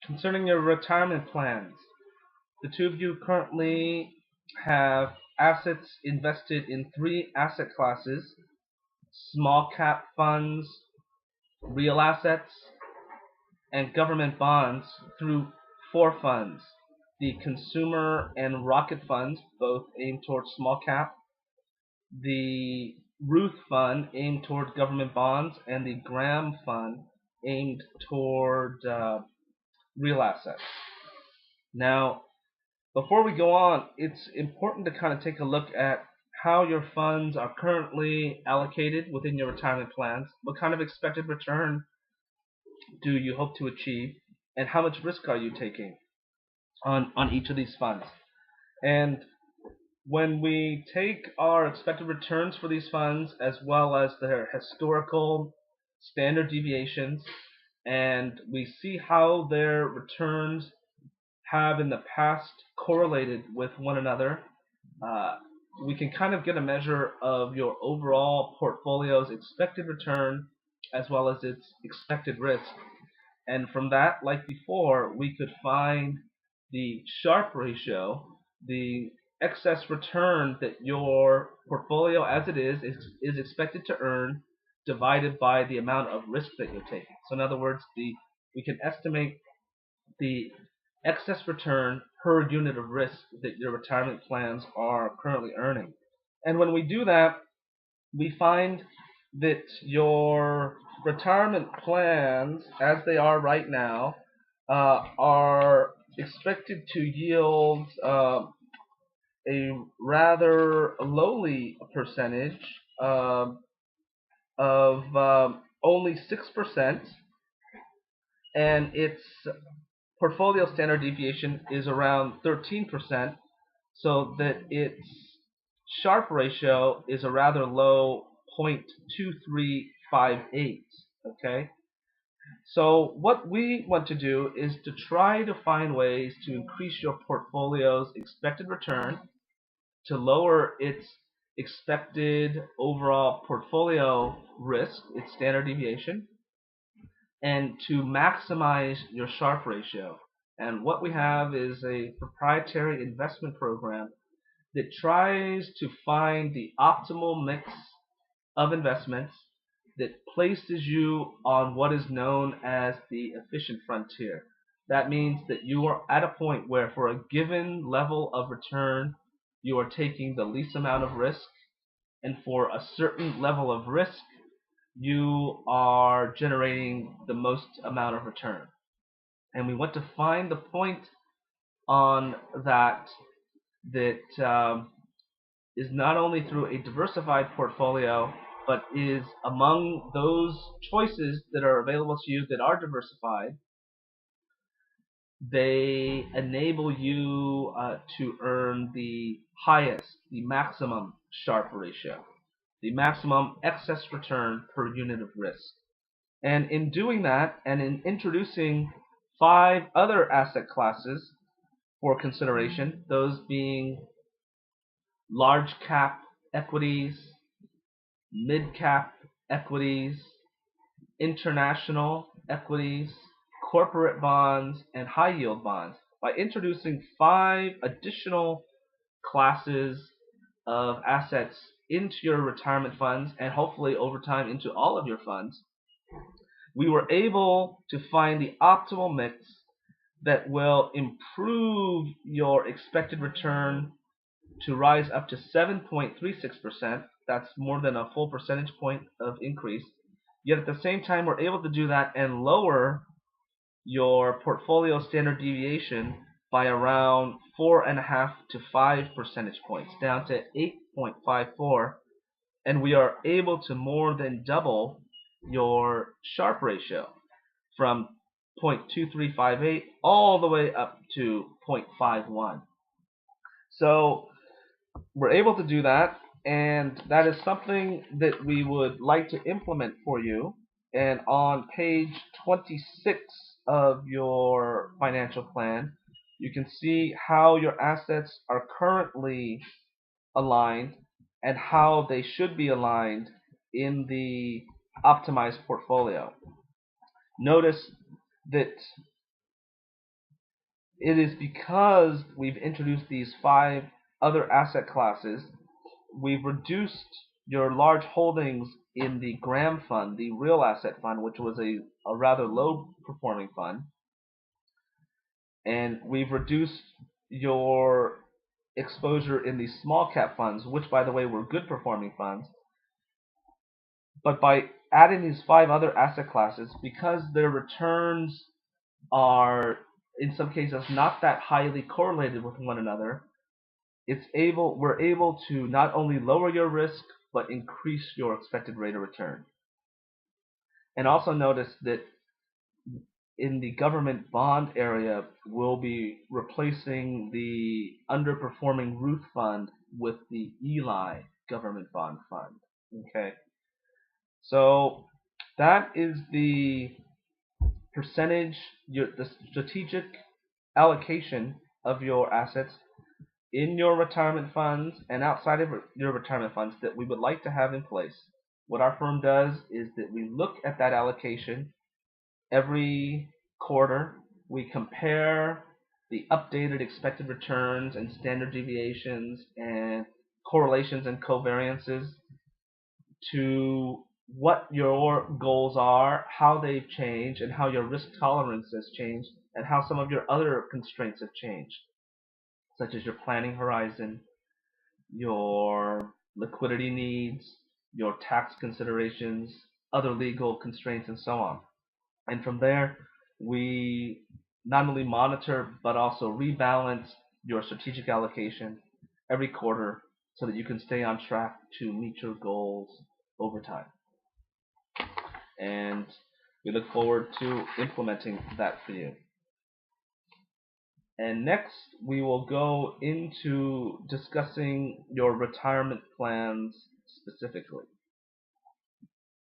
Concerning your retirement plans, the two of you currently have assets invested in three asset classes: small cap funds, real assets, and government bonds through four funds: the consumer and rocket funds, both aimed towards small cap; the Ruth Fund, aimed toward government bonds; and the Graham Fund, aimed toward real assets. Now, before we go on, it's important to kind of take a look at how your funds are currently allocated within your retirement plans. What kind of expected return do you hope to achieve, and how much risk are you taking on each of these funds? And when we take our expected returns for these funds as well as their historical standard deviations, and we see how their returns have in the past correlated with one another, uh, we can kind of get a measure of your overall portfolio's expected return as well as its expected risk. And from that, like before, we could find the Sharpe ratio, the excess return that your portfolio as it is expected to earn, divided by the amount of risk that you're taking. So in other words, we can estimate the excess return per unit of risk that your retirement plans are currently earning. And when we do that, we find that your retirement plans, as they are right now, are expected to yield a rather lowly percentage of only 6%, and its portfolio standard deviation is around 13%, so that its Sharpe ratio is a rather low 0.2358. Okay, so what we want to do is to try to find ways to increase your portfolio's expected return, to lower its expected overall portfolio risk, its standard deviation, and to maximize your Sharpe ratio. And what we have is a proprietary investment program that tries to find the optimal mix of investments that places you on what is known as the efficient frontier. That means that you are at a point where, for a given level of return, you are taking the least amount of risk, and for a certain level of risk, you are generating the most amount of return. And we want to find the point on that is not only through a diversified portfolio, but is among those choices that are available to you that are diversified. They enable you to earn the highest, the maximum Sharpe ratio, the maximum excess return per unit of risk. And in doing that, and in introducing five other asset classes for consideration, those being large cap equities, mid cap equities, international equities, corporate bonds, and high yield bonds. By introducing five additional classes of assets into your retirement funds, and hopefully over time into all of your funds, we were able to find the optimal mix that will improve your expected return to rise up to 7.36%. That's more than a full percentage point of increase. Yet at the same time, we're able to do that and lower your portfolio standard deviation by around 4.5 to 5 percentage points, down to 8.54, and we are able to more than double your Sharpe ratio from 0.2358 all the way up to 0.51. So we're able to do that, and that is something that we would like to implement for you. And on page 26 of your financial plan, you can see how your assets are currently aligned and how they should be aligned in the optimized portfolio. Notice that it is because we've introduced these 5 other asset classes, we've reduced your large holdings in the Graham fund, the real asset fund, which was a rather low performing fund, and we've reduced your exposure in the small cap funds, which by the way were good performing funds. But by adding these 5 other asset classes, because their returns are in some cases not that highly correlated with one another, we're able to not only lower your risk but increase your expected rate of return. And also notice that in the government bond area, we'll be replacing the underperforming Ruth fund with the Eli government bond fund. Okay, so that is the percentage, the strategic allocation of your assets in your retirement funds and outside of your retirement funds that we would like to have in place. What our firm does is that we look at that allocation every quarter. We compare the updated expected returns and standard deviations and correlations and covariances to what your goals are, how they've changed, and how your risk tolerance has changed, and how some of your other constraints have changed, such as your planning horizon, your liquidity needs, your tax considerations, other legal constraints, and so on. And from there, we not only monitor but also rebalance your strategic allocation every quarter so that you can stay on track to meet your goals over time. And we look forward to implementing that for you. And next, we will go into discussing your retirement plans specifically.